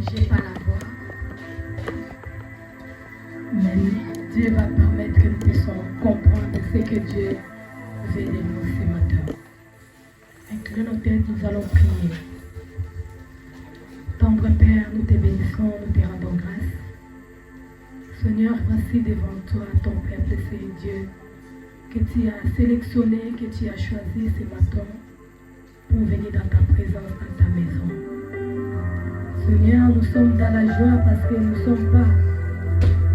j'ai pas la voix. Mais Dieu va permettre que nous puissions comprendre ce que Dieu veut de nous ce matin. Inclinons nos têtes, nous allons prier. Tendre Père, nous te bénissons, nous te rendons grâce. Seigneur, voici devant toi ton peuple, c'est Dieu, que tu as sélectionné, que tu as choisi ce matin pour venir dans ta présence, dans ta maison. Seigneur, nous sommes dans la joie parce que nous ne sommes pas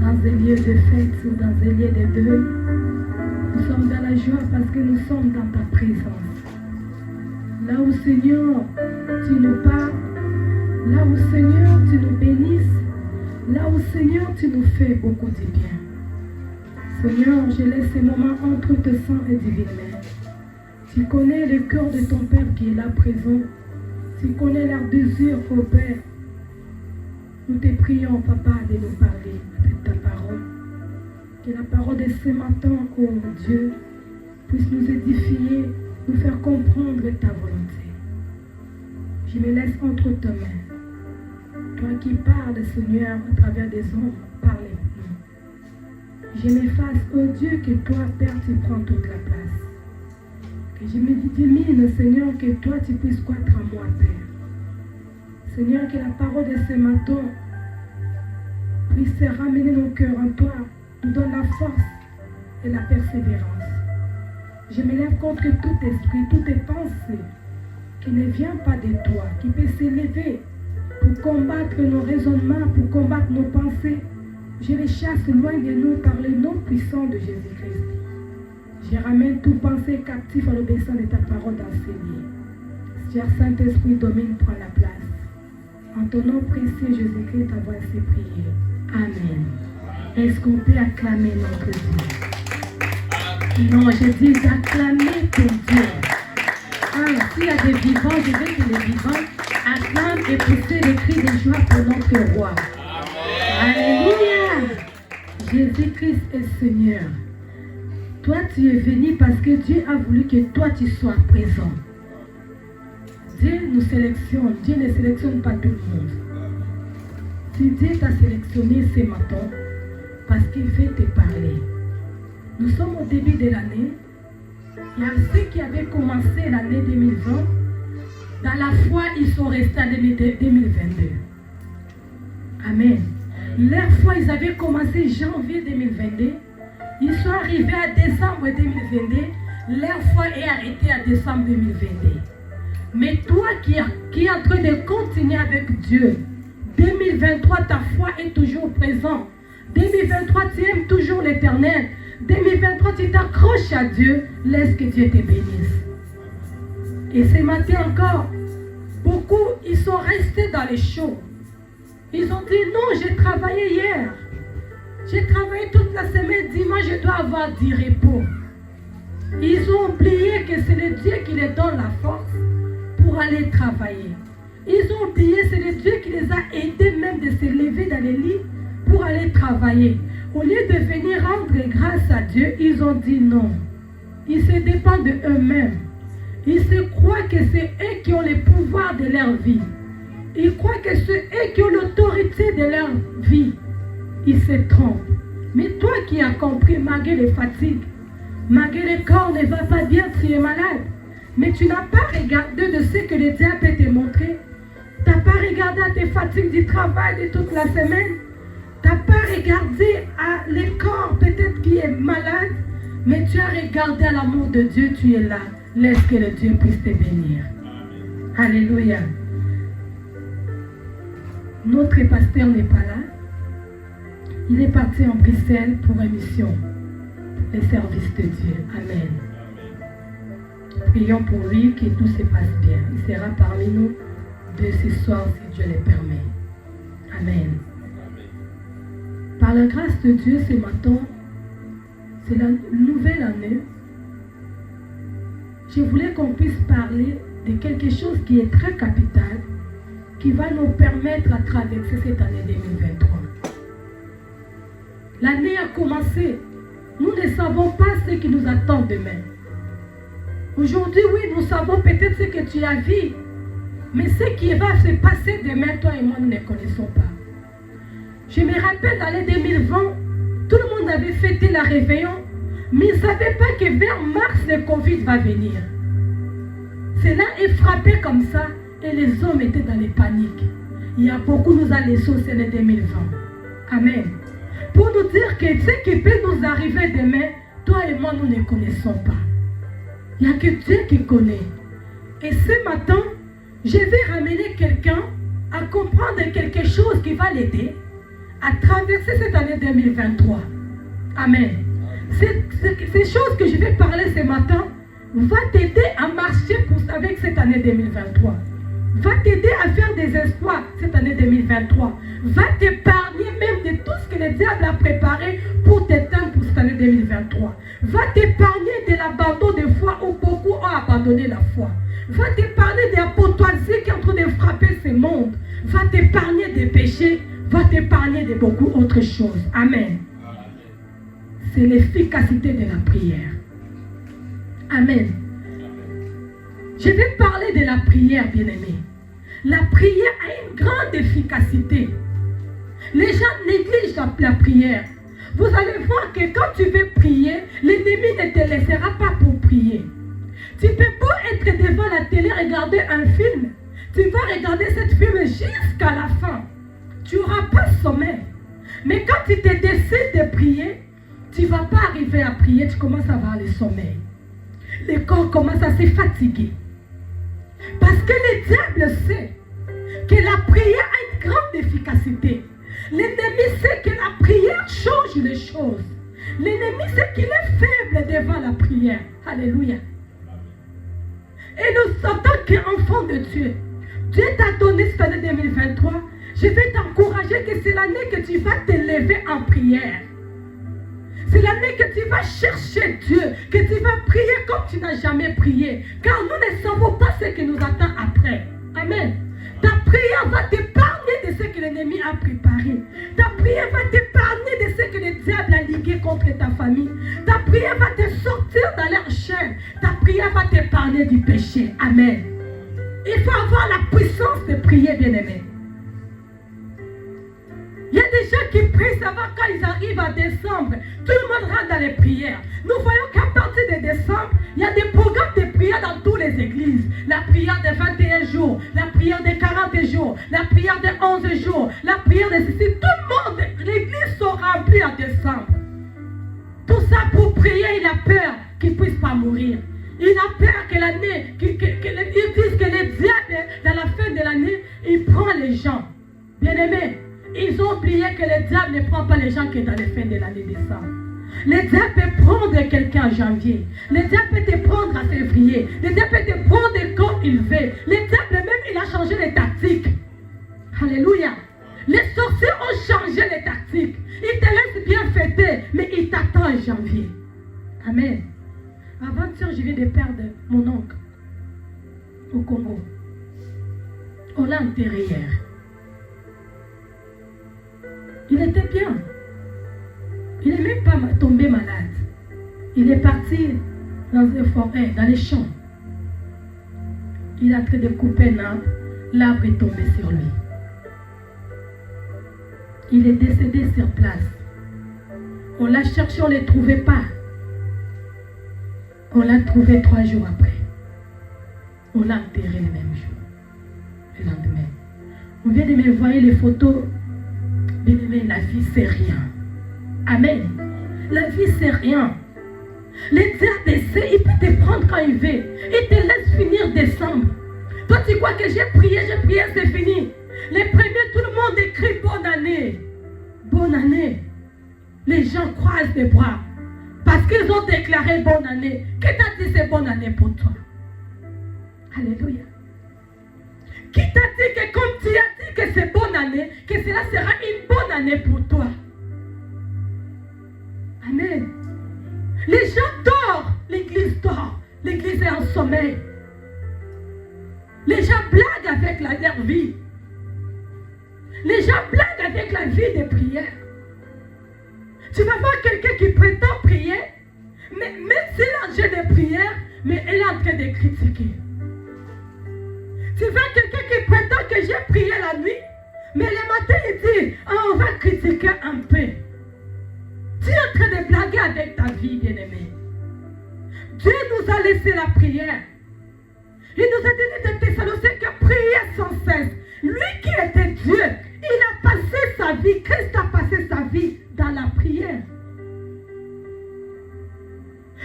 dans un lieu de fête ou dans un lieu de deuil. Nous sommes dans la joie parce que nous sommes dans ta présence. Là où, Seigneur, tu nous parles, là où, Seigneur, tu nous bénisses, là où, Seigneur, tu nous fais beaucoup de bien. Seigneur, je laisse ces moments entre tes saints et divines mains. Tu connais le cœur de ton Père qui est là présent. Tu connais leur désir, ô Père. Nous te prions, Papa, de nous parler avec ta parole. Que la parole de ce matin, ô Dieu, puisse nous édifier, nous faire comprendre ta volonté. Je me laisse entre tes mains. Toi qui parles, Seigneur, à travers des hommes, parle avec nous. Je m'efface, ô Dieu, que toi, Père, tu prends toute la place. Que je me détermine, Seigneur, que toi, tu puisses croître en moi, Père. Seigneur, que la parole de ce matin puisse ramener nos cœurs en toi, nous donne la force et la persévérance. Je me lève contre tout esprit, toute pensée qui ne vient pas de toi, qui peut s'élever pour combattre nos raisonnements, pour combattre nos pensées. Je les chasse loin de nous par le nom puissant de Jésus-Christ. Je ramène toute pensée captive à l'obéissance de ta parole enseignée. Cher Saint-Esprit, domine, prends la place. En ton nom précieux, Jésus-Christ, t'avons ainsi prié. Amen. Est-ce qu'on peut acclamer notre Dieu? Non, je dis acclamer ton Dieu. Ah, s'il y a des vivants, je veux que les vivants acclament et poussent des cris de joie pour notre roi. Alléluia. Jésus-Christ est Seigneur. Toi, tu es venu parce que Dieu a voulu que toi, tu sois présent. Dieu nous sélectionne. Dieu ne sélectionne pas tout le monde. Si Dieu t'a sélectionné ce matin, parce qu'il veut te parler. Nous sommes au début de l'année. Il y a ceux qui avaient commencé l'année 2020. Dans la foi, ils sont restés en 2022. Amen. Leur foi, ils avaient commencé janvier 2022. Ils sont arrivés à décembre 2022. Leur foi est arrêtée à décembre 2022. Mais toi qui es en train de continuer avec Dieu, 2023, ta foi est toujours présente. 2023, tu aimes toujours l'Éternel. 2023, tu t'accroches à Dieu. Laisse que Dieu te bénisse. Et ce matin encore, beaucoup, ils sont restés dans les champs. Ils ont dit, non, j'ai travaillé hier. J'ai travaillé toute la semaine. Dimanche, je dois avoir du repos. Ils ont oublié que c'est le Dieu qui les donne la force pour aller travailler. Ils ont oublié, c'est le Dieu qui les a aidés même de se lever dans les lits pour aller travailler. Au lieu de venir rendre grâce à Dieu, ils ont dit non. Ils se dépendent de eux-mêmes. Ils se croient que c'est eux qui ont le pouvoir de leur vie. Ils croient que c'est eux qui ont l'autorité de leur vie. Ils se trompent. Mais toi qui as compris, malgré les fatigues, malgré le corps ne va pas bien, tu es malade. Mais tu n'as pas regardé de ce que le diable peut te montrer. Tu n'as pas regardé à tes fatigues du travail de toute la semaine. Tu n'as pas regardé à le corps peut-être qui est malade. Mais tu as regardé à l'amour de Dieu, tu es là. Laisse que le Dieu puisse te bénir. Alléluia. Notre pasteur n'est pas là. Il est parti en Bruxelles pour une mission. Le service de Dieu. Amen. Prions pour lui, que tout se passe bien. Il sera parmi nous de ce soir si Dieu le permet. Amen. Par la grâce de Dieu, ce matin, c'est la nouvelle année. Je voulais qu'on puisse parler de quelque chose qui est très capital, qui va nous permettre à traverser cette année 2023. L'année a commencé. Nous ne savons pas ce qui nous attend demain. Aujourd'hui, oui, nous savons peut-être ce que tu as vu. Mais ce qui va se passer demain, toi et moi, nous ne connaissons pas. Je me rappelle, l'année 2020, tout le monde avait fêté la réveillon, mais ils ne savaient pas que vers mars, le Covid va venir. Cela est frappé comme ça, et les hommes étaient dans les paniques. Il y a beaucoup nous a laissé au l'année 2020. Amen. Pour nous dire que ce qui peut nous arriver demain, toi et moi, nous ne connaissons pas. Il n'y a que Dieu qui connaît. Et ce matin, je vais ramener quelqu'un à comprendre quelque chose qui va l'aider à traverser cette année 2023. Amen. Ces choses que je vais parler ce matin va t'aider à marcher avec cette année 2023. Va t'aider à faire des espoirs cette année 2023. Va t'épargner même de tout ce que le diable a préparé pour t'éteindre pour cette année 2023. Va t'épargner de l'abandon de foi où beaucoup ont abandonné la foi. Va t'épargner de la potoisie qui est en train de frapper ce monde. Va t'épargner des péchés. Va t'épargner de beaucoup autres choses. Amen. C'est l'efficacité de la prière. Amen. Je vais parler de la prière, bien-aimés. La prière a une grande efficacité. Les gens négligent la prière. Vous allez voir que quand tu veux prier, l'ennemi ne te laissera pas pour prier. Tu peux pas être devant la télé, regarder un film. Tu vas regarder cette film jusqu'à la fin. Tu n'auras pas sommeil. Mais quand tu te décides de prier, tu ne vas pas arriver à prier, tu commences à avoir le sommeil. Le corps commence à se fatiguer. Parce que le diable sait que la prière a une grande efficacité. L'ennemi sait que la prière change les choses. L'ennemi sait qu'il est faible devant la prière. Alléluia. Et nous, en tant qu'enfants de Dieu, Dieu t'a donné cette année 2023. Je vais t'encourager que c'est l'année que tu vas te lever en prière. C'est l'année que tu vas chercher Dieu, que tu vas prier comme tu n'as jamais prié. Car nous ne savons pas ce qui nous attend après. Amen. Ta prière va t'épargner de ce que l'ennemi a préparé. Ta prière va t'épargner de ce que le diable a ligué contre ta famille. Ta prière va te sortir dans leur chaîne. Ta prière va t'épargner du péché. Amen. Il faut avoir la puissance de prier, bien-aimé. Il y a des gens qui prient savoir quand ils arrivent à décembre. Tout le monde rentre dans les prières. Nous voyons qu'à partir de décembre, il y a des programmes de prière dans toutes les églises. La prière de 21 jours, la prière de 40 jours, la prière de 11 jours, la prière de ceci. Tout le monde, l'église sont remplies en décembre. Tout ça pour prier, il a peur qu'il ne puisse pas mourir. Il a peur que l'année, ils disent que le diable, dans la fin de l'année, il prend les gens. Bien-aimés, ils ont oublié que le diable ne prend pas les gens que dans les fins de l'année décembre. Le diable peut prendre quelqu'un en janvier. Le diable peut te prendre en février. Le diable peut te prendre quand il veut. Le diable même, il a changé les tactiques. Alléluia. Les sorciers ont changé les tactiques. Ils te laissent bien fêter, mais ils t'attendent en janvier. Amen. Avant-hier, je viens de perdre mon oncle au Congo. On l'a enterré hier. Il était bien. Il n'est même pas tombé malade. Il est parti dans une forêt, dans les champs. Il a traité de couper un arbre. L'arbre est tombé sur lui. Il est décédé sur place. On l'a cherché, on ne le trouvait pas. On l'a trouvé 3 jours après. On l'a enterré le même jour. Le lendemain. On vient de me voir les photos. Bien-aimé, la vie c'est rien. Amen. La vie c'est rien. Le diable sait, il peut te prendre quand il veut. Il te laisse finir décembre. Toi tu crois que j'ai prié, c'est fini. Les premiers, tout le monde écrit bonne année. Bonne année. Les gens croisent les bras. Parce qu'ils ont déclaré bonne année. Qui t'a dit c'est bonne année pour toi? Alléluia. Qui t'a dit que comme tu as dit que c'est bonne année, que cela sera une bonne année pour toi? Amen. Les gens dorment, l'église dort, l'église est en sommeil. Les gens blaguent avec leur vie. Les gens blaguent avec la vie de prière. Tu vas voir quelqu'un qui prétend prier, mais même s'il a un jeu de prière, mais elle est en train de critiquer. Tu vois quelqu'un qui prétend que j'ai prié la nuit, mais le matin il dit, oh, on va critiquer un peu. Tu es en train de blaguer avec ta vie, bien-aimé. Dieu nous a laissé la prière. Il nous a donné de Thessaloniciens que prier sans cesse. Lui qui était Dieu, il a passé sa vie, Christ a passé sa vie dans la prière.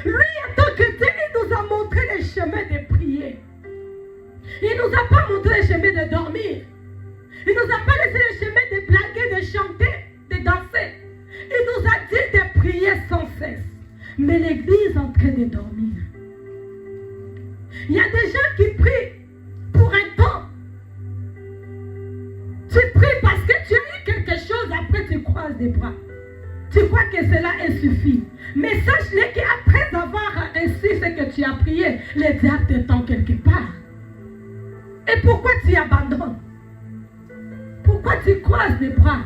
Lui, en tant que Dieu, il nous a montré les chemins de prier. Il ne nous a pas montré les chemins de dormir. Il ne nous a pas laissé les chemins de blaguer, de chanter, de danser. Il nous a dit de prier sans cesse. Mais l'église est en train de dormir. Il y a des gens qui prient pour un temps. Tu pries parce que tu as eu quelque chose, après tu croises les bras. Tu crois que cela est suffit. Mais sache-le qu'après avoir reçu ce que tu as prié, le diable te tend quelque part. Et pourquoi tu abandonnes? Pourquoi tu croises les bras?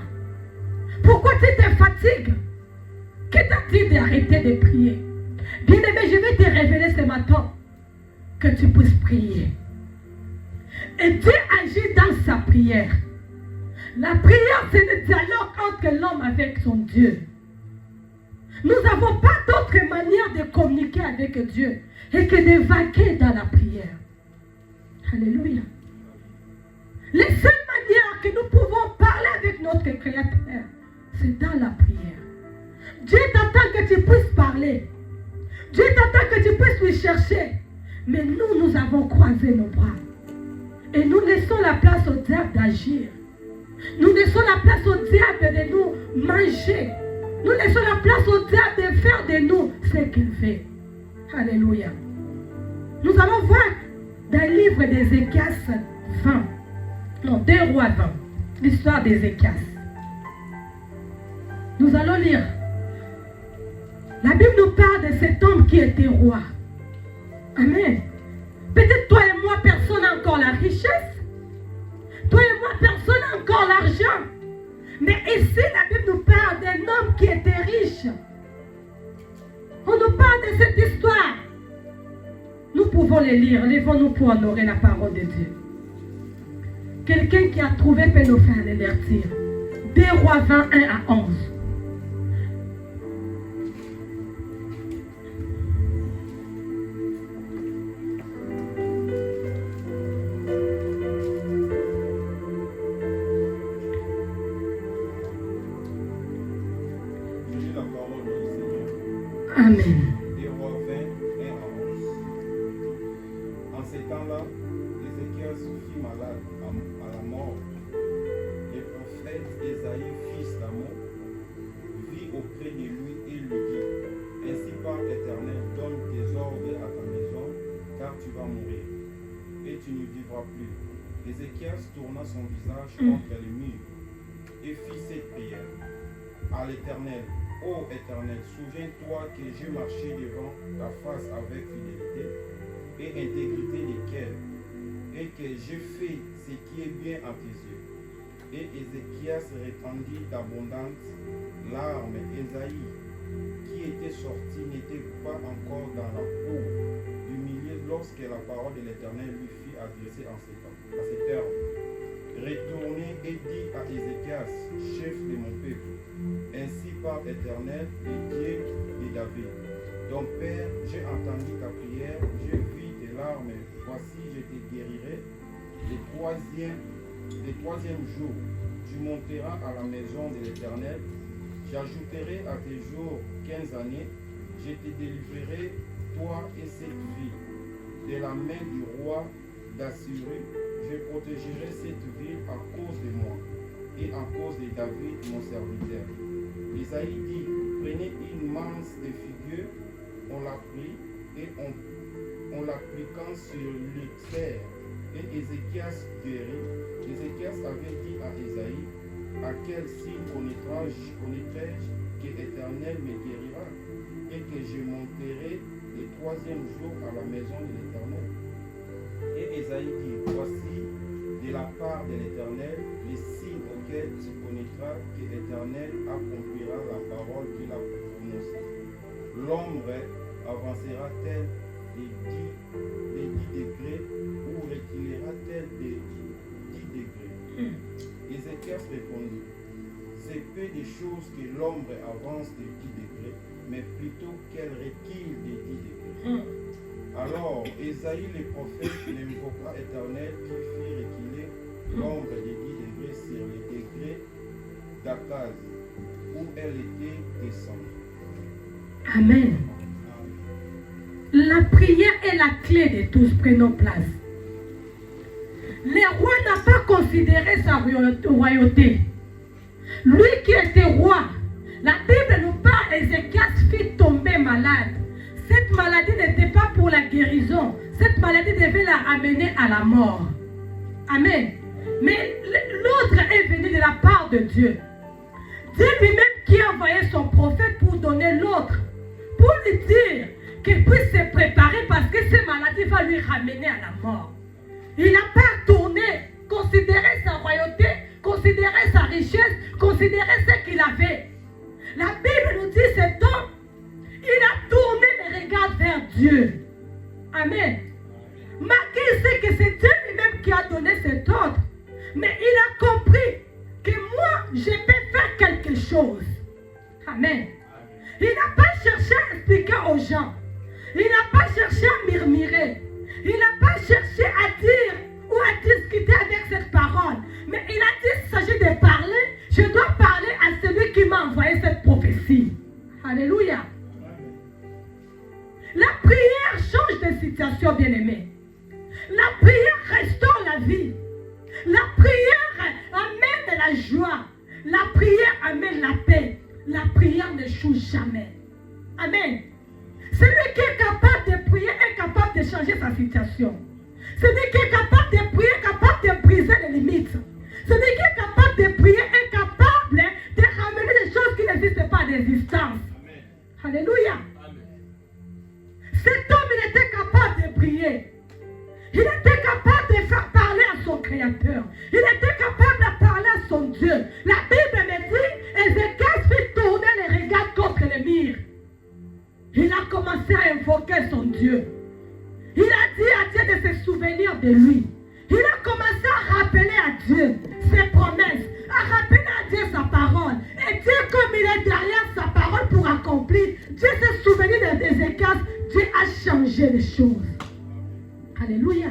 Pourquoi tu te fatigues? Qui t'a dit d'arrêter de prier? Bien-aimé, je vais te révéler ce matin que tu puisses prier. Et Dieu agit dans sa prière. La prière, c'est le dialogue entre l'homme avec son Dieu. Nous n'avons pas d'autre manière de communiquer avec Dieu et que de vaquer dans la prière. Alléluia. Les seules manières que nous pouvons parler avec notre Créateur, c'est dans la prière. Dieu t'attend que tu puisses parler. Dieu t'attend que tu puisses lui chercher. Mais nous avons croisé nos bras. Et nous laissons la place au diable d'agir. Nous laissons la place au diable de nous manger. Nous laissons la place au diable de faire de nous ce qu'il fait. Alléluia. Nous allons voir dans le livre d'Ézéchias 20. Non, 2 Rois 20. L'histoire d'Ézéchias. Nous allons lire. La Bible nous parle de cet homme qui était roi. Amen. Peut-être toi et moi, personne n'a encore la richesse. Toi et moi, personne n'a encore l'argent. Mais ici, la Bible nous parle d'un homme qui était riche. On nous parle de cette histoire. Nous pouvons les lire. Lèvons-nous pour honorer la parole de Dieu. Quelqu'un qui a trouvé peut nous faire l'avertir. 2 Rois 20, 1 à 11. Amen. 2 Rois 20, 1 à 11. En ces temps-là, Ézéchias fut malade à la mort. Le prophète Ésaïe, fils d'Amon, vit auprès de lui et lui dit: Ainsi parle l'Éternel, donne tes ordres à ta maison, car tu vas mourir, et tu ne vivras plus. Ézéchias tourna son visage contre le mur et fit cette prière à l'Éternel. Ô Éternel, souviens-toi que j'ai marché devant ta face avec fidélité et intégrité de cœur, et que j'ai fait ce qui est bien à tes yeux. Et Ézéchias répandit d'abondantes larmes. Ésaïe, qui était sorti, n'était pas encore dans la cour du milieu lorsque la parole de l'Éternel lui fut adressée en cette heure. Retournez et dit à Ézéchias, chef de mon peuple, ainsi parle l'Éternel, le Dieu de David. Donc Père, j'ai entendu ta prière, j'ai vu tes larmes, voici je te guérirai. Le troisième jour, tu monteras à la maison de l'Éternel, j'ajouterai à tes jours 15 années, je te délivrerai, toi et cette ville, de la main du roi d'Assyrie. Je protégerai cette ville à cause de moi et à cause de David, mon serviteur. Isaïe dit, prenez une manche de figues, on l'a pris et on l'appliquant sur le terre. Et Ézéchias guérit. Ézéchias avait dit à Isaïe, à quel signe connaîtrai-je que l'Éternel me guérira et que je monterai le troisième jour à la maison de l'Éternel. Et Isaïe dit, voici de la part de l'Éternel les signes auxquels tu connaîtras que l'Éternel accomplira la parole qu'il a prononcée. L'ombre avancera telle les 10 degrés ou reculera-t-elle des 10 degrés? Ézéchias répondit, c'est peu des choses que l'ombre avance de 10 degrés, mais plutôt qu'elle recule de 10 degrés. Alors, Ésaïe le prophète l'invoqua éternel qui fit reculer l'ombre de 10 degrés sur les degrés d'Akaz, où elle était descendue. Amen. La prière est la clé de tous. Prenons place. Le roi n'a pas considéré sa royauté. Lui qui était roi, la Bible nous parle, Ézéchias fit tomber malade. Cette maladie n'était pas pour la guérison. Cette maladie devait la ramener à la mort. Amen. Mais l'autre est venu de la part de Dieu. Dieu lui-même qui a envoyé son prophète pour donner l'autre, pour lui dire qu'il puisse se préparer parce que cette maladie va lui ramener à la mort. Il n'a pas tourné, considéré sa royauté, considéré sa richesse, considéré ce qu'il avait. La Bible nous dit cet homme, il a tourné les regards vers Dieu. Amen. Malgré ce que c'est Dieu lui-même qui a donné cet ordre, mais il a compris que moi, je peux faire quelque chose. Amen. Il n'a pas cherché à expliquer aux gens. Il n'a pas cherché à murmurer. Il n'a pas cherché à dire ou à discuter avec cette parole. Mais il a dit, il s'agit de parler, je dois parler à celui qui m'a envoyé cette prophétie. Alléluia. La prière change de situation, bien-aimés. La prière restaure la vie. La prière amène la joie. La prière amène la paix. La prière n'échoue jamais. Amen. Celui qui est capable de prier est capable de changer sa situation. Celui qui est capable de prier est capable de briser les limites. Celui qui est capable de prier est capable de ramener des choses qui n'existent pas d'existence. Alléluia. Cet homme, il était capable de prier. Il était capable de faire parler à son Créateur. Il était capable de parler à son Dieu. La Bible me dit, Ézéchias fit tourner les regards contre le mur. Il a commencé à invoquer son Dieu. Il a dit à Dieu de se souvenir de lui. Il a commencé à rappeler à Dieu ses promesses, à rappeler à Dieu sa parole. Et Dieu, comme il est derrière sa parole pour accomplir, Dieu s'est souvenu d'Ézéchias. Dieu a changé les choses. Alléluia.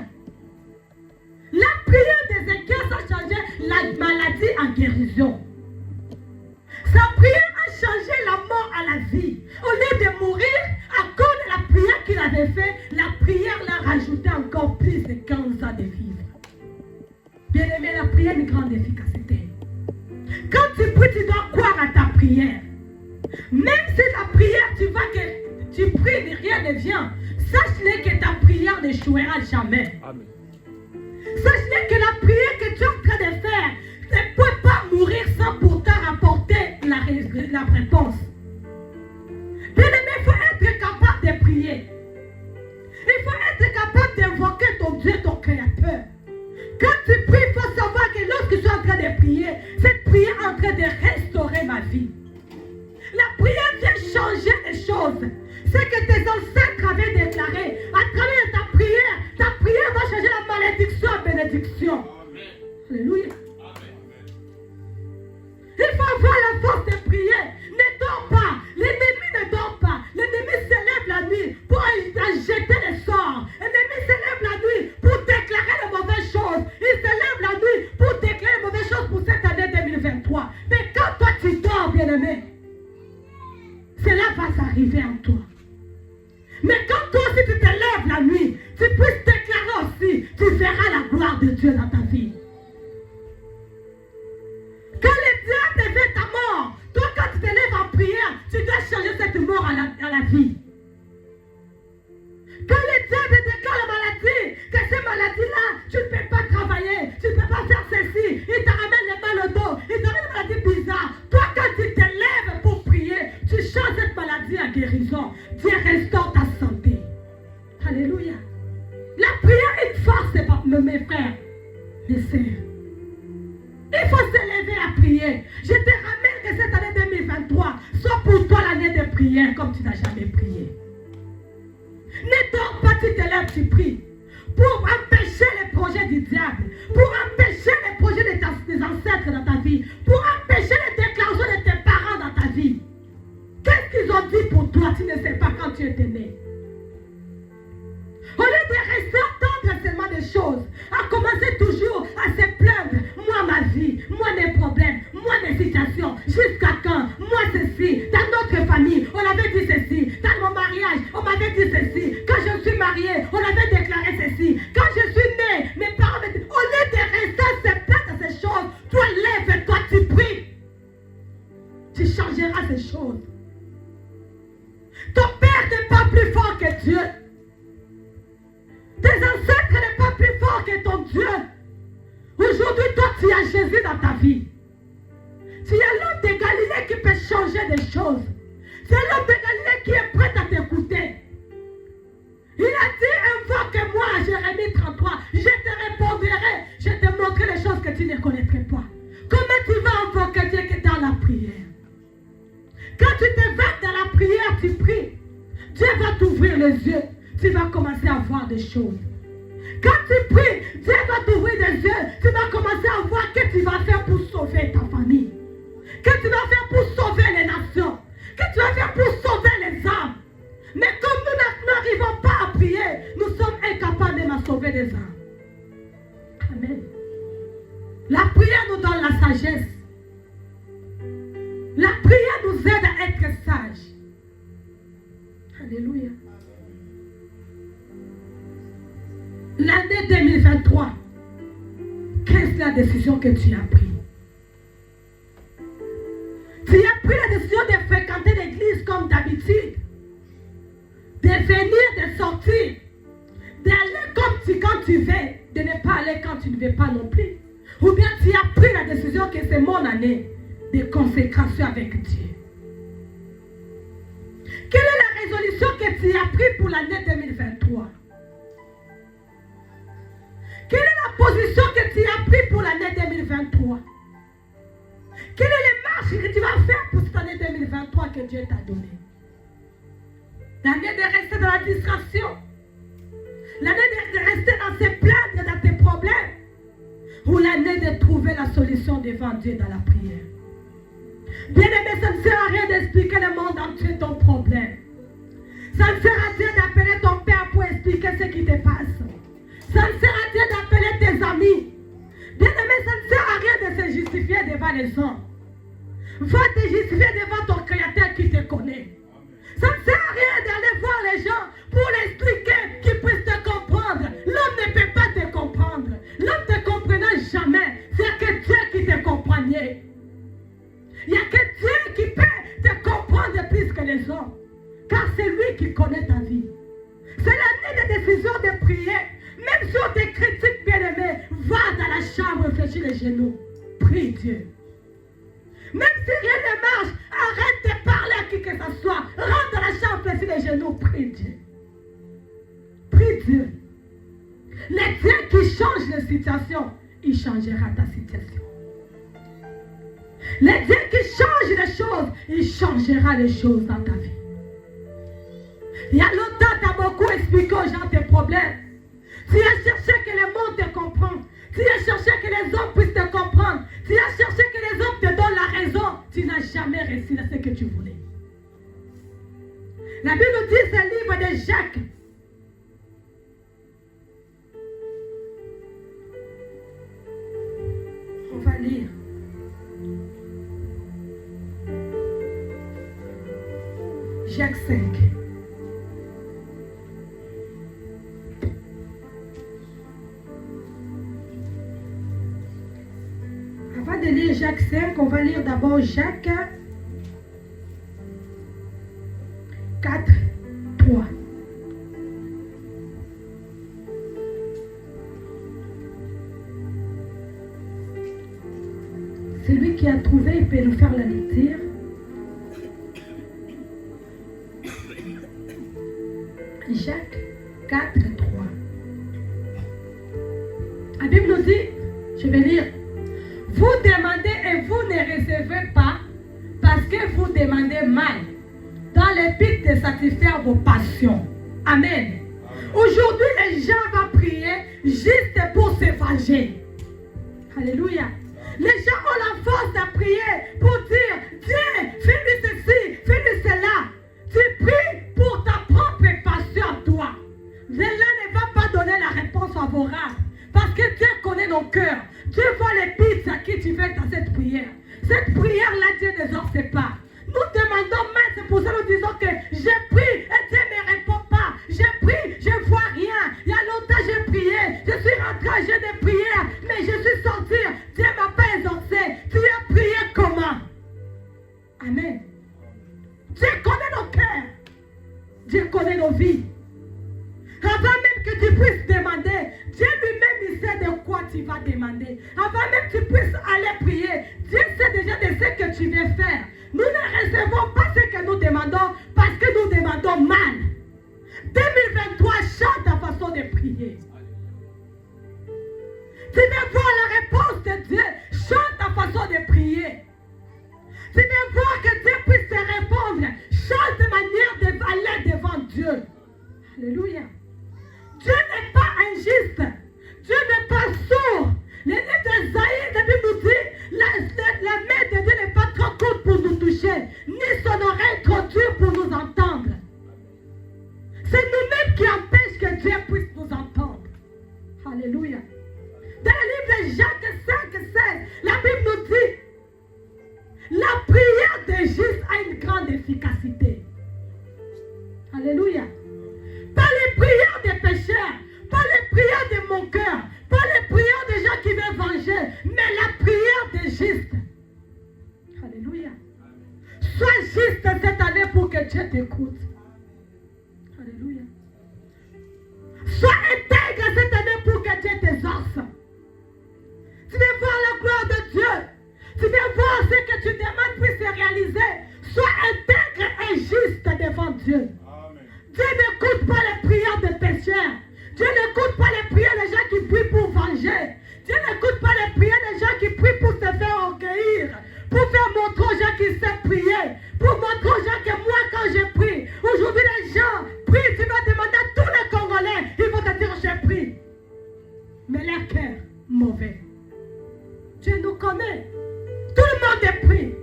La prière d'Ézéchias a changé la maladie en guérison. Sa prière a changé la mort à la vie. Au lieu de mourir, à cause de la prière qu'il avait faite, la prière l'a rajouté encore plus de 15 ans de vivre. Bien aimé, la prière a une grande efficacité. Quand tu pries, tu dois croire à ta prière. Même si la prière, tu vois que tu pries et rien ne vient, sache-le que ta prière n'échouera jamais. Amen. Sache-le que la prière que tu es en train de faire ne peut pas mourir sans pourtant apporter la réponse. Bien aimé, il faut être capable de prier. Il faut être capable d'invoquer ton Dieu, ton Créateur. Quand tu pries, il faut savoir que lorsque je suis en train de prier, cette prière est en train de restaurer ma vie. La prière vient changer les choses. Ce que tes ancêtres avaient déclaré, à travers ta prière va changer la malédiction en bénédiction. Amen. Alléluia. Amen. Il faut avoir la force de prier. Ne dors pas. L'ennemi ne dort pas. L'ennemi se lève la nuit pour jeter les sorts. L'ennemi se lève la nuit pour déclarer les mauvaises choses. Il se lève la nuit pour déclarer les mauvaises choses pour cette année 2023. Mais quand toi tu dors, bien-aimé, cela va s'arriver en toi. Mais quand toi aussi tu te lèves la nuit, tu puisses déclarer aussi, tu verras la gloire de Dieu dans ta vie. Quand le diable te fait ta mort, toi quand tu te lèves en prière, tu dois changer cette mort à la vie. Quand le diable déclare la maladie, que cette maladie-là, tu ne peux pas travailler, tu ne peux pas faire ceci, il te ramène le mal au dos, il te ramène une maladie bizarre. Toi quand tu te lèves pour prier, tu changes cette maladie en guérison. Dieu restaure ta santé. Alléluia. La prière est une force, mes frères, mes sœurs. Il faut se lever à prier. Je te ramène que cette année 2023 soit pour toi l'année de prière comme tu n'as jamais prié. Ne dors pas, tu te lèves, tu pries. Pour empêcher les projets du diable, pour empêcher les projets de tes ancêtres dans ta vie, pour empêcher les déclarations de tes parents dans ta vie. Qu'est-ce qu'ils ont dit pour toi, tu ne sais pas quand tu étais né. Au lieu de rester attendre seulement des choses, à commencer toujours à se plaindre, moi ma vie, moi mes problèmes, moi mes situations, jusqu'à quand, moi ceci, dans notre famille, on avait dit ceci, dans mon mariage, on m'avait dit ceci, quand je suis mariée, on avait déclaré ceci, quand je suis née, mes parents m'ont dit, au lieu de rester à se plaindre de ces choses, toi lève-toi, tu pries, tu changeras ces choses. Ton père n'est pas plus fort que Dieu. Tes ancêtres n'est pas plus fort que ton Dieu. Aujourd'hui, toi, tu as Jésus dans ta vie. Tu es l'homme de Galilée qui peut changer des choses. C'est l'homme de Galilée qui est prêt à t'écouter. Il a dit, invoque-moi, Jérémie 33. Je te répondrai. Je te montrerai les choses que tu ne connaîtrais pas. Comment tu vas invoquer Dieu que dans la prière? Quand tu te vas dans la prière, tu pries. Dieu va t'ouvrir les yeux. Tu vas commencer à voir des choses. Quand tu pries, Dieu va t'ouvrir des yeux. Tu vas commencer à voir ce que tu vas faire pour sauver ta famille. Que tu vas faire pour sauver les nations. Que tu vas faire pour sauver les âmes. Mais comme nous n'arrivons pas à prier, nous sommes incapables même à sauver les âmes. Amen. La prière nous donne la sagesse. La prière nous aide à être sages. Alléluia. L'année 2023, qu'est-ce la décision que tu as prise? Tu as pris la décision de fréquenter l'église comme d'habitude, de venir, de sortir, d'aller comme quand tu veux, de ne pas aller quand tu ne veux pas non plus. Ou bien tu as pris la décision que c'est mon année de consécration avec Dieu. Quelle est la résolution que tu as prise pour l'année 2023? Quelle est la position que tu as prise pour l'année 2023? Quelle est la marche que tu vas faire pour cette année 2023 que Dieu t'a donnée? L'année de rester dans la distraction. L'année de rester dans ses plaintes, dans tes problèmes. Ou l'année de trouver la solution devant Dieu dans la prière. Bien-aimé, ça ne sert à rien d'expliquer le monde entier ton problème. Ça ne sert à rien d'appeler ton père pour expliquer ce qui te passe. Ça ne sert à rien d'appeler tes amis. Bien-aimé, ça ne sert à rien de se justifier devant les gens. Va te justifier devant ton Créateur qui te connaît. Ça ne sert à rien d'aller voir les gens pour l'expliquer, qu'ils puissent te comprendre. L'homme ne peut pas te comprendre. L'homme ne te comprendra jamais. C'est que Dieu qui te comprendrait. Il n'y a que Dieu qui peut te comprendre plus que les hommes. Car c'est lui qui connaît ta vie. C'est l'année de décision de prier. Même si on te critique, bien-aimé, va dans la chambre, fléchis les genoux. Prie Dieu. Même si rien ne marche, arrête de parler à qui que ce soit. Rentre dans la chambre, fléchis les genoux, prie Dieu. Prie Dieu. Le Dieu qui change les situations, il changera ta situation. Le Dieu qui change les choses, il changera les choses dans ta vie. Il y a longtemps, tu as beaucoup expliqué aux gens tes problèmes. Tu as cherché que le monde te comprenne. Tu as cherché que les hommes puissent te comprendre. Tu as cherché que les hommes te donnent la raison. Tu n'as jamais réussi à ce que tu voulais. La Bible nous dit, c'est le livre de Jacques. On va lire. Jacques 5. Avant de lire Jacques 5, on va lire d'abord Jacques 4, 3. Celui qui a trouvé, il peut nous faire la lecture. Jacques 4, 3. La Bible nous dit, je vais lire, vous demandez et vous ne recevez pas parce que vous demandez mal, dans le but de satisfaire vos passions. Amen. Aujourd'hui, les gens vont prier juste pour se venger. Alléluia. Les gens ont la force de prier pour dire, Dieu, fais-lui ceci, fais-lui cela. Tu pries pour ta propre passion à toi. Cela ne va pas donner la réponse favorable. Parce que Dieu connaît nos cœurs. Dieu voit les pistes à qui tu veux dans cette prière. Cette prière-là, Dieu ne exauce pas. Nous demandons même, c'est pour ça que nous disons que j'ai prié et Dieu ne répond pas. J'ai prié, je ne vois rien. Il y a longtemps j'ai prié. Je suis rentré à jeûne de prière, mais je suis sorti. Dieu ne m'a pas exaucé. Tu as prié comment? Amen. Dieu connaît nos cœurs. Dieu connaît nos vies. Avant même que tu puisses demander, Dieu lui-même il sait de quoi tu vas demander. Avant même que tu puisses aller prier, Dieu sait déjà de ce que tu veux faire. Nous ne recevons pas ce que nous demandons parce que nous demandons mal. 2023, change ta façon de prier. Tu veux voir la réponse de Dieu, change ta façon de prier. Tu veux voir que Dieu puisse te répondre, change de manière d'aller devant Dieu. Alléluia. Dieu n'est pas injuste. Dieu n'est pas sourd. Le livre d'Ésaïe, la Bible nous dit, la main de Dieu n'est pas trop courte pour nous toucher, ni son oreille trop dure pour nous entendre. C'est nous-mêmes qui empêchent que Dieu puisse nous entendre. Alléluia. Dans le livre de Jacques 5:16, la Bible nous dit, la prière des justes a une grande efficacité. Alléluia. Pas les prières des pécheurs, pas les prières de mon cœur, pas les prières des gens qui veulent venger, mais la prière des justes. Alléluia. Sois juste cette année pour que Dieu t'écoute. Alléluia. Sois intègre cette année pour que Dieu t'exauce. Tu veux voir la gloire de Dieu. Tu veux voir ce que tu demandes puisse se réaliser. Sois intègre et juste devant Dieu. Dieu n'écoute pas les prières des pécheurs. Dieu n'écoute pas les prières des gens qui prient pour venger. Dieu n'écoute pas les prières des gens qui prient pour se faire orgueillir. Pour faire montrer aux gens qui savent prier. Pour montrer aux gens que moi quand je prie. Aujourd'hui les gens prient. Tu vas demander à tous les Congolais. Ils vont te dire je prie. Mais leur cœur mauvais. Dieu nous connaît. Tout le monde est prie.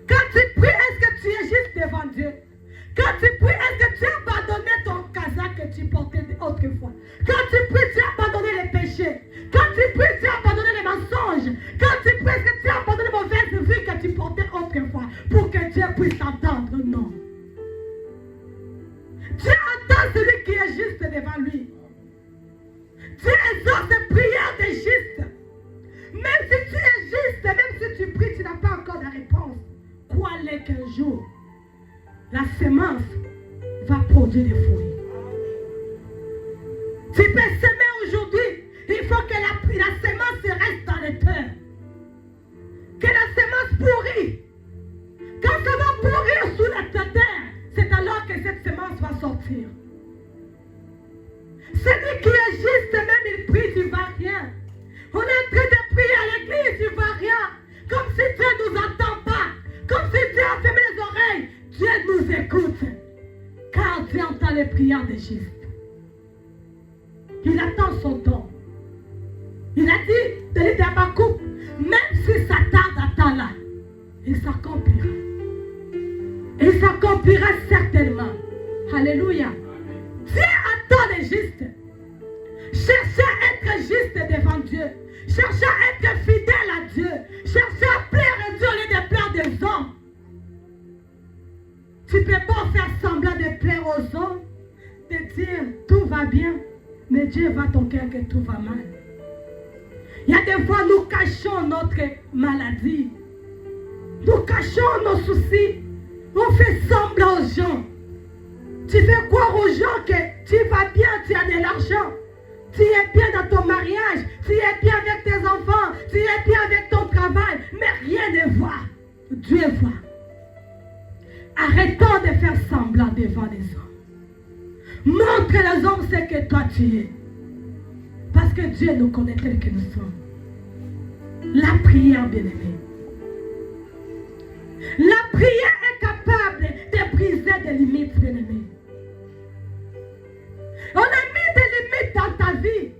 Quand tu pries, est-ce que tu es juste devant Dieu? Quand tu pries, est-ce que tu as abandonné ton casaque que tu portais autrefois? Quand tu pries, tu as abandonné les péchés. Quand tu pries, tu as abandonné les mensonges. Quand tu pries, est-ce que tu as abandonné les mauvaises vies que tu portais autrefois pour que Dieu puisse t'entendre? Non. Dieu entend celui qui est juste devant lui. Dieu exauce les prières des justes. Même si tu es juste, même si tu pries, tu n'as pas encore de réponse. Crois-le qu'un jour, la semence va produire des fruits. Tu peux semer aujourd'hui. Il faut que la semence reste dans le cœur. Que la semence pourrit. Quand ça va pourrir sous la terre, c'est alors que cette semence va sortir. Celui qui est juste, même il prie, tu ne vois rien. On est en train de prier à l'église, tu ne vois rien. Comme si Dieu ne nous entend pas. Comme si Dieu a fermé les oreilles. Dieu nous écoute. Car Dieu entend les prières des justes. Il attend son temps. Il a dit, de l'île d'Habakkuk, même si ça tarde, attends-là. Il s'accomplira. Il s'accomplira certainement. Alléluia. Dieu attend les justes. Cherchez à être juste devant Dieu. Cherchez à être fidèle à Dieu. Cherchez à plaire à Dieu au lieu de plaire des hommes. Tu ne peux pas faire semblant de plaire aux hommes, de dire tout va bien, mais Dieu voit ton cœur que tout va mal. Il y a des fois nous cachons notre maladie. Nous cachons nos soucis. On fait semblant aux gens. Tu fais croire aux gens que tu vas bien, tu as de l'argent. Tu es bien dans ton mariage, tu es bien avec tes enfants, tu es bien avec ton travail, mais rien ne voit. Dieu voit. Arrêtons de faire semblant devant les hommes. Montre les hommes ce que toi tu es. Parce que Dieu nous connaît tel que nous sommes. La prière, bien-aimée. La prière est capable de briser des limites, bien-aimée. On a mis des limites dans ta vie.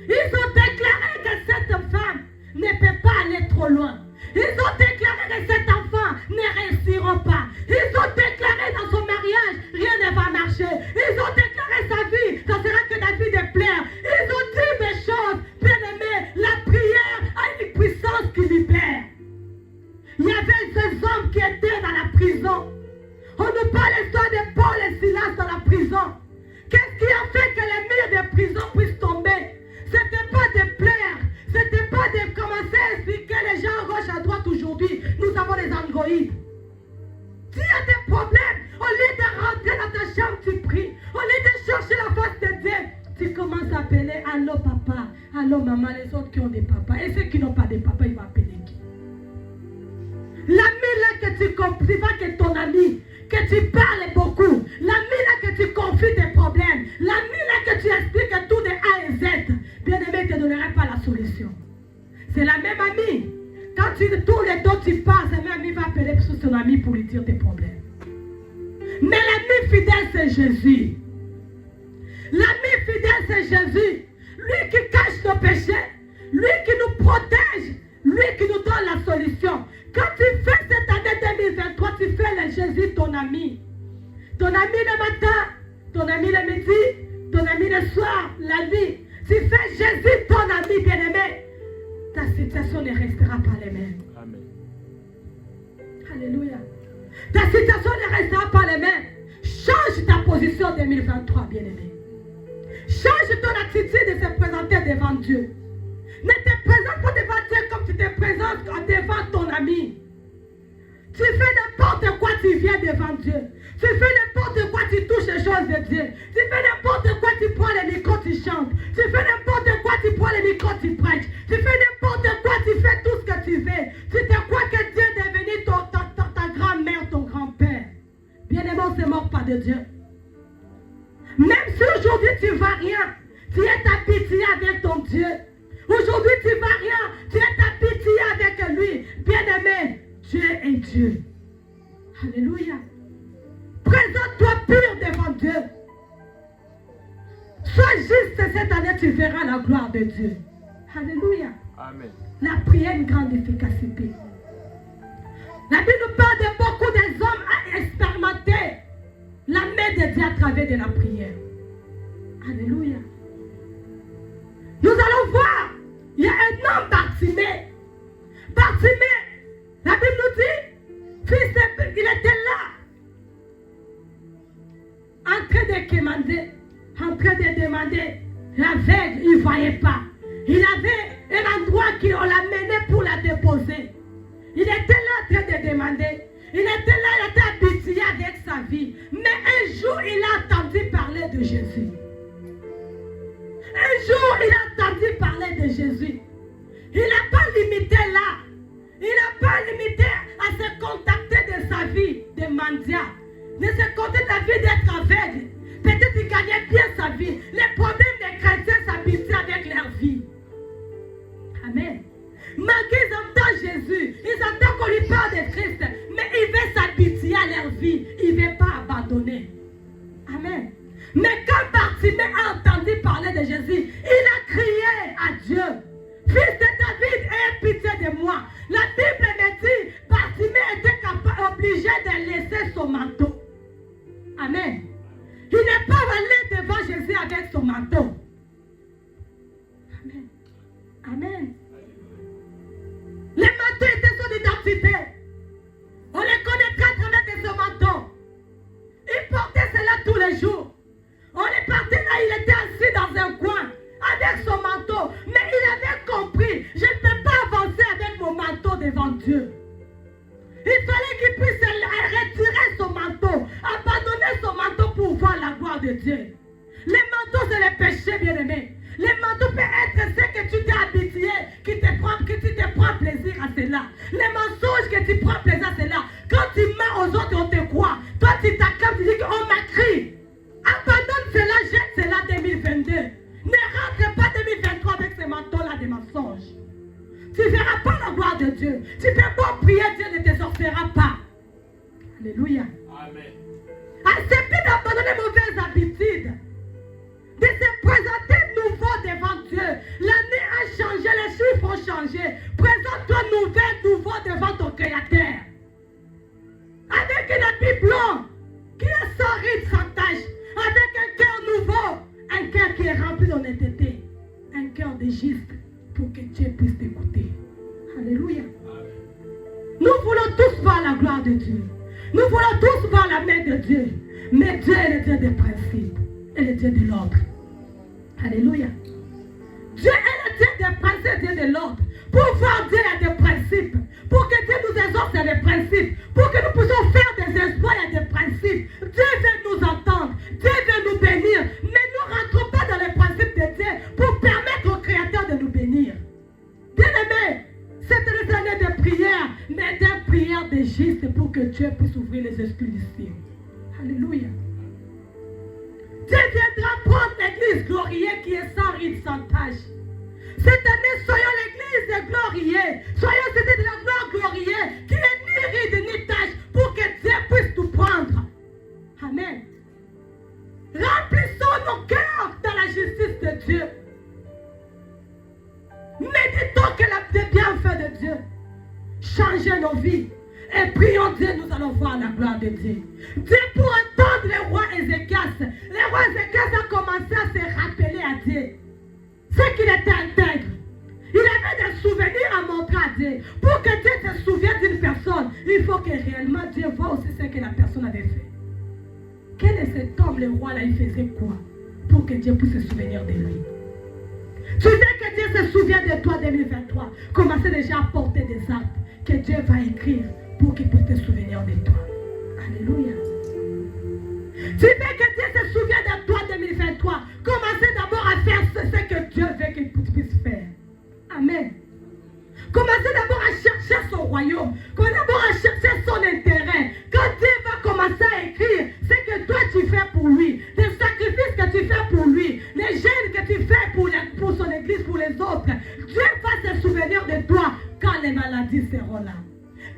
Ils ont déclaré que cette femme ne peut pas aller trop loin. Ils ont déclaré que cet enfant ne réussira pas. Ils ont déclaré dans son mariage, rien ne va marcher. Ils ont déclaré sa vie, ça sera que la vie de plaire. Ils ont dit des choses, bien aimés. La prière a une puissance qui libère. Il y avait ces hommes qui étaient dans la prison. On nous parle l'histoire de Paul et Silas dans la prison. Qu'est-ce qui a fait que les murs de prison puissent tomber? C'était pas de plaire. C'était pas de commencer à expliquer les gens à gauche, à droite aujourd'hui. Nous avons des androïdes. Tu as des problèmes. Au lieu de rentrer dans ta chambre, tu pries. Au lieu de chercher la face de Dieu, tu commences à appeler allô papa, allô maman, les autres qui ont des papas. Et ceux qui n'ont pas de papa, ils vont appeler qui? L'ami là que tu comprends, pas que ton ami, que tu parles beaucoup. L'ami là que tu confies tes problèmes. L'ami là que tu expliques tout de A et Z. Bien aimé, ne te donnera pas la solution. C'est la même amie. Quand tu tournes les dos, tu passes, la même amie va appeler sur son ami pour lui dire tes problèmes. Mais l'ami fidèle, c'est Jésus. L'ami fidèle, c'est Jésus. Lui qui cache nos péchés. Lui qui nous protège. Lui qui nous donne la solution. Quand tu fais cette année 2023, tu fais le Jésus ton ami. Ton ami le matin, ton ami le midi, ton ami le soir, la nuit. Tu fais Jésus ton ami bien-aimé. Ta situation ne restera pas la même. Amen. Alléluia. Ta situation ne restera pas la même. Change ta position 2023, bien-aimé. Change ton attitude de se présenter devant Dieu. Ne te présente pas devant Dieu comme tu te présentes devant ton ami. Tu fais n'importe quoi, tu viens devant Dieu. Tu fais n'importe quoi, tu touches les choses de Dieu. Tu fais n'importe quoi, tu prends le micro, tu chantes. Tu fais n'importe quoi, tu prends le micro, tu prêches. Tu fais n'importe quoi, tu fais tout ce que tu veux. Tu te crois que Dieu est devenu ta grand-mère, ton grand-père. Bien-aimé, on ne se moque pas de Dieu. Même si aujourd'hui tu ne vas rien, tu es habitué avec ton Dieu. Aujourd'hui tu ne vas rien, tu es habitué avec lui. Bien-aimé, Dieu est Dieu. Alléluia. Présente-toi pur devant Dieu. Sois juste cette année, tu verras la gloire de Dieu. Alléluia. Amen. La prière a une grande efficacité. La Bible nous parle de beaucoup des hommes à expérimenter la main de Dieu à travers de la prière. Alléluia. Nous allons voir, il y a un homme Bartimée. Bartimée, la Bible nous dit, fils de, il était là, en train de demander, l'aveugle, il ne voyait pas. Il avait un endroit qu'on l'a mené pour la déposer. Il était là en train de demander. Il était là, il était habitué avec sa vie. Mais un jour, il a entendu parler de Jésus. Un jour, il a entendu parler de Jésus. Il n'a pas limité là. Il n'a pas limité à se contacter de sa vie de mendiant. De se contacter de sa vie d'être aveugle. Peut-être qu'il gagnait bien sa vie. Les problèmes des chrétiens s'habituent avec leur vie. Amen. Malgré ils entendent Jésus, ils entendent qu'on lui parle de Christ, mais ils veulent s'habituer à leur vie. Ils ne veulent pas abandonner. Amen. Mais quand Bartimée a entendu parler de Jésus, il a crié à Dieu, fils de David, aie pitié de moi. La Bible me dit, Bartimée était obligé de laisser son manteau. Amen. Il n'est pas allé devant Jésus avec son manteau. Amen. Amen. Les manteaux étaient son identité. On les connaîtra à travers de son manteau. Il portait cela tous les jours. On est parti là, il était assis dans un coin avec son manteau. Mais il avait compris, je ne peux pas avancer avec mon manteau devant Dieu. Il fallait qu'il puisse retirer son manteau, abandonner son manteau pour voir la gloire de Dieu. Les manteaux, c'est les péchés, bien-aimés. Les manteaux peuvent être ce que tu t'es habitué, que tu te prends plaisir à cela. Les mensonges que tu prends plaisir à cela. Quand tu mens aux autres, on te croit. Toi, tu t'acclames, tu dis qu'on m'a crié. Abandonne cela, jette cela 2022. Ne rentre pas 2023 avec ce manteau-là de mensonges. Tu ne verras pas la gloire de Dieu. Tu peux pas prier, Dieu ne te sortira pas. Alléluia. Amen. Acceptez d'abandonner mauvaises habitudes. de se présenter nouveau devant Dieu. L'année a changé, les chiffres ont changé. Présente-toi nouveau devant ton Créateur. Avec un habit blanc qui est sans ride, sans tache. Avec un cœur nouveau, un cœur qui est rempli d'honnêteté. Un cœur de juste pour que Dieu puisse t'écouter. Alléluia. Nous voulons tous voir la gloire de Dieu. Nous voulons tous voir la main de Dieu. Mais Dieu est le Dieu des principes et le Dieu de l'ordre. Alléluia. Dieu est le Dieu des principes et Dieu de l'ordre. Pour voir Dieu, il y a des principes. Pour que Dieu nous exauce, il y a des principes. Pour que nous puissions faire des exploits, il y a des principes. Dieu veut nous entendre. Dieu veut nous bénir. Mais nous ne rentrons pas dans les principes de Dieu pour permettre au Créateur de nous bénir. Bien-aimés, c'est des années de prière, mais des prières de juste pour que Dieu puisse ouvrir les esprits du ciel. Alléluia. Dieu viendra prendre l'église glorieux qui est sans ride, sans tache. Cette année, soyons l'église des glorieux. Soyons cette de la gloire glorieux qui est ni ride ni tache pour que Dieu puisse tout prendre. Amen. Remplissons nos cœurs dans la justice de Dieu. Méditons que les bienfaits de Dieu. Changez nos vies. Et prions Dieu, nous allons voir la gloire de Dieu. Dieu pour entendre le roi Ézéchias. Le roi Ézéchias a commencé à se rappeler à Dieu. C'est qu'il était intègre. Il avait des souvenirs à montrer à Dieu. Pour que Dieu se souvienne d'une personne, il faut que réellement Dieu voit aussi ce que la personne avait fait. Quel est cet homme, le roi là, il faisait quoi? Pour que Dieu puisse se souvenir de lui. Tu sais que Dieu se souvient de toi 2023. Commencez déjà à porter des actes que Dieu va écrire pour qu'il puisse te souvenir de toi. Alléluia. Tu sais que Dieu se souvient de toi 2023. Commencez d'abord à faire ce que Dieu veut qu'il puisse faire. Amen. Commencez d'abord à chercher son royaume. Commencez d'abord à chercher son intérêt. Quand Dieu va commencer à écrire ce que toi tu fais pour lui, les sacrifices que tu fais pour lui, les gênes que tu fais pour son église, pour les autres, Dieu va se souvenir de toi quand les maladies seront là.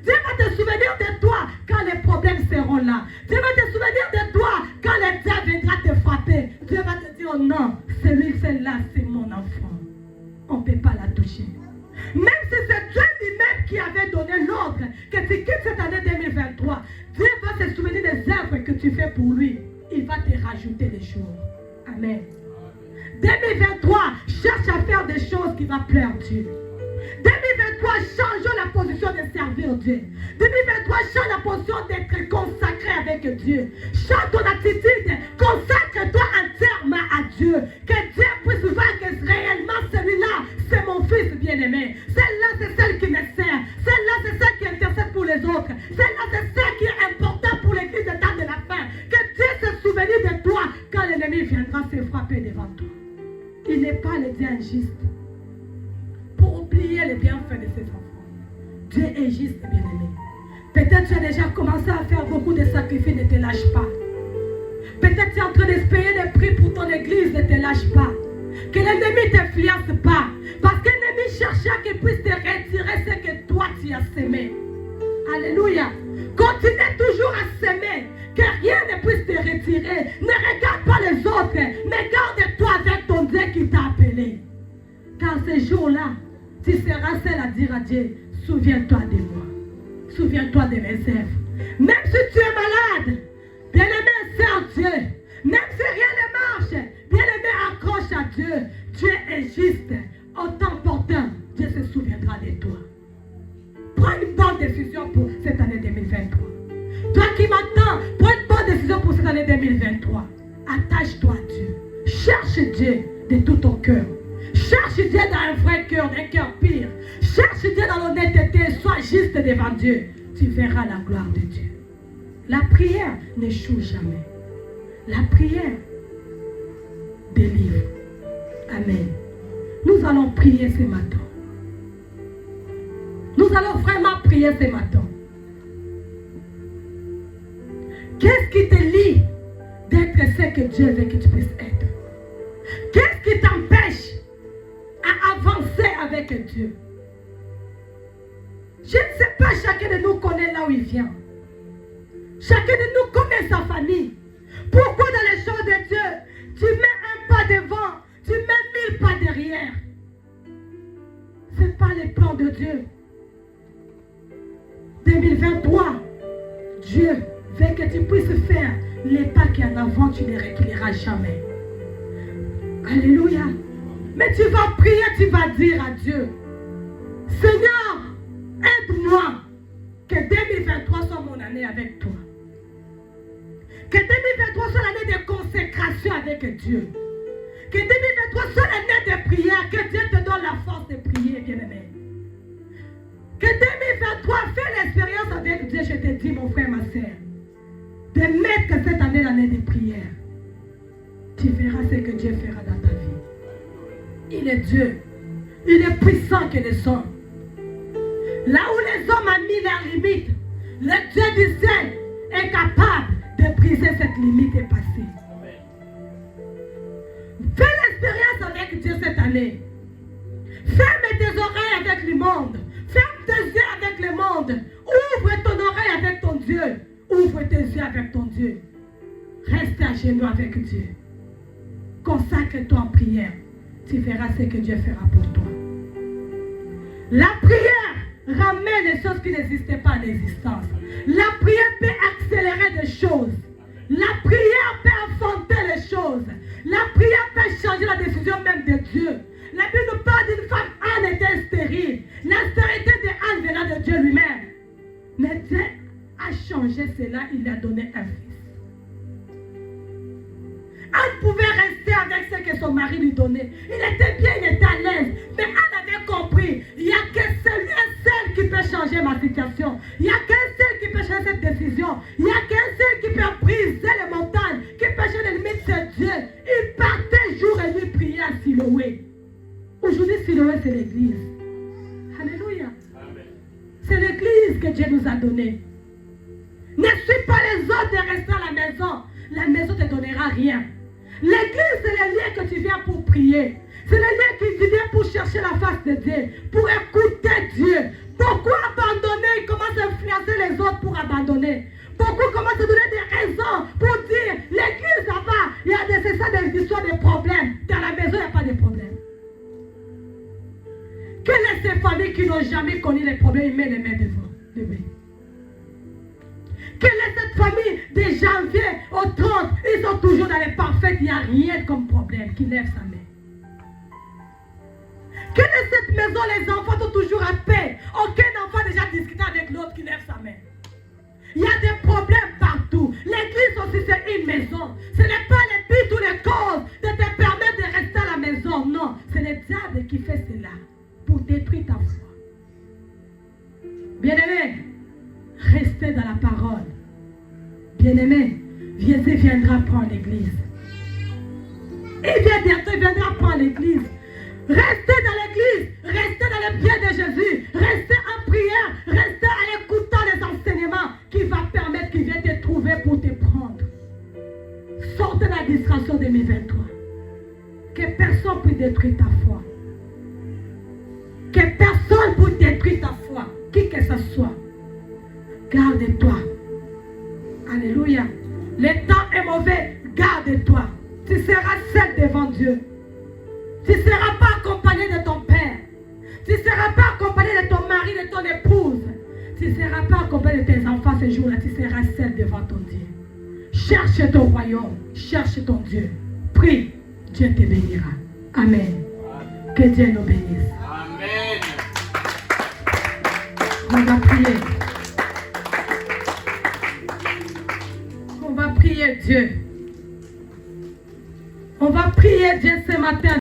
Dieu va te souvenir de toi quand les problèmes seront là. Dieu va te souvenir de toi quand le diable viendra te frapper. Dieu va te dire, oh non, celle-là, c'est mon enfant. On ne peut pas la toucher. Même si c'est Dieu lui-même qui avait donné l'ordre que tu quittes cette année 2023, Dieu va se souvenir des œuvres que tu fais pour lui. Il va te rajouter les jours. Amen. 2023, cherche à faire des choses qui vont plaire Dieu. 2023, changeons la position de servir Dieu. 2023, change la position d'être consacré avec Dieu. Change ton attitude, consacre-toi entièrement à Dieu. Que Dieu puisse voir que réellement celui-là, c'est mon fils bien-aimé. Celle-là, c'est celle qui me sert. Celle-là, c'est celle qui intercède pour les autres. Celle-là, c'est celle qui est importante pour l'église de temps de la fin. Que Dieu se souvienne de toi quand l'ennemi viendra se frapper devant toi. Il n'est pas le Dieu injuste pour oublier les bienfaits de ses enfants. Dieu est juste, bien-aimé. Peut-être tu as déjà commencé à faire beaucoup de sacrifices, ne te lâche pas. Peut-être tu es en train de payer des prix pour ton église, ne te lâche pas. Que l'ennemi ne t'influence pas. Parce que l'ennemi cherche à qu'il puisse te retirer ce que toi tu as semé. Alléluia. Continue toujours à semer. Que rien ne puisse te retirer. Ne regarde pas les autres. Mais garde-toi avec ton Dieu qui t'a appelé. Car ce jour-là, tu seras seul à dire à Dieu, souviens-toi de moi. Souviens-toi de mes œuvres. Même si tu es malade, bien-aimé, sers Dieu. Même si rien ne marche, bien-aimé, accroche à Dieu. Dieu est juste. Au temps portant, Dieu se souviendra de toi. Prends une bonne décision pour cette année 2023. Toi qui m'entends, prends une bonne décision pour cette année 2023. Attache-toi à Dieu. Cherche Dieu de tout ton cœur. Cherche Dieu dans un vrai cœur, d'un cœur pire. Cherche Dieu dans l'honnêteté. Sois juste devant Dieu. Tu verras la gloire de Dieu. La prière n'échoue jamais. La prière délivre. Amen. Nous allons prier ce matin. Nous allons vraiment prier ce matin. Qu'est-ce qui te lie d'être ce que Dieu veut que tu puisses être? Qu'est-ce qui t'empêche à avancer avec Dieu? Je ne sais pas, chacun de nous connaît là où il vient. Chacun de nous connaît sa famille. Pourquoi dans les choses de Dieu, tu mets un pas devant là derrière. Ce n'est pas les plans de Dieu. 2023, Dieu veut que tu puisses faire les pas qui en avant, tu ne reculeras jamais. Alléluia. Mais tu vas prier, tu vas dire à Dieu, Seigneur, aide-moi que 2023 soit mon année avec toi. Que 2023 soit l'année de consécration avec Dieu. Que 2023 soit l'année de prière. Que Dieu te donne la force de prier, bien-aimé. Que 2023, fais l'expérience avec Dieu, je te dis, mon frère, ma soeur. De mettre cette année l'année de prière. Tu verras ce que Dieu fera dans ta vie. Il est Dieu. Il est puissant que les hommes. Là où les hommes ont mis leurs limites, le Dieu du ciel est capable de briser cette limite et passer. Fais l'expérience avec Dieu cette année. Ferme tes oreilles avec le monde. Ferme tes yeux avec le monde. Ouvre ton oreille avec ton Dieu. Ouvre tes yeux avec ton Dieu. Reste à genoux avec Dieu. Consacre-toi en prière. Tu verras ce que Dieu fera pour toi. La prière ramène les choses qui n'existaient pas à l'existence. La prière peut accélérer des choses. La prière peut affronter les choses. La prière peut changer la décision même de Dieu. La Bible nous parle d'une femme, Anne était stérile. La stérilité de Anne venait de Dieu lui-même. Mais Dieu a changé cela, il lui a donné un fils. Anne pouvait rester avec ce que son mari lui donnait. Il était bien, il était à l'aise. Mais Anne avait compris, il n'y a que celui seul qui peut changer ma situation. Il n'y a qu'un seul qui peut changer cette décision. Il n'y a qu'un seul qui peut briser les montagnes, qui peut changer les limites, c'est Dieu. Il partait jour et nuit prier à Siloé. Aujourd'hui, Siloé, c'est l'église. Alléluia. C'est l'église que Dieu nous a donnée. Ne suis pas les autres de rester à la maison. La maison ne te donnera rien. L'église, c'est le lieu que tu viens pour prier. C'est le lieu que tu viens pour chercher la face de Dieu, pour écouter Dieu. Pourquoi abandonner? Ils commencent à influencer les autres pour abandonner. Beaucoup commencent à donner des raisons pour dire l'église là-bas, il y a des histoires de problèmes. Dans la maison, il n'y a pas de problème. Quelles sont ces familles qui n'ont jamais connu les problèmes? Ils mettent les mains devant. Quelle est cette famille de janvier au 30? Ils sont toujours dans les parfaits, il n'y a rien comme problème qui lève sa main. Quelle est cette maison? Les enfants sont toujours à paix. Aucun enfant déjà discuté avec l'autre qui lève sa main. Il y a des problèmes partout. L'église aussi c'est une maison. Ce n'est pas les buts ou les causes de te permettre de rester à la maison. Non, c'est le diable qui fait cela pour détruire ta foi. Bien-aimé, restez dans la parole. Bien-aimé, Jésus viendra prendre l'église. Il vient bientôt, il viendra prendre l'église. Restez dans l'église, restez dans les pieds de Jésus, restez en prière, restez en écoutant les enseignements qui vont permettre qu'il vienne te trouver pour te prendre. Sortez de la distraction 2023. Que personne puisse détruire ta foi. Que personne puisse détruire ta foi, qui que ce soit. Garde-toi. Alléluia. Le temps est mauvais, garde-toi. Tu seras seul devant Dieu. Tu ne seras pas accompagné de ton père. Tu ne seras pas accompagné de ton mari, de ton épouse. Tu ne seras pas accompagné de tes enfants ce jour-là. Tu seras seul devant ton Dieu. Cherche ton royaume. Cherche ton Dieu. Prie. Dieu te bénira. Amen. Que Dieu nous bénisse. Amen. On va prier. On va prier Dieu. On va prier Dieu ce matin.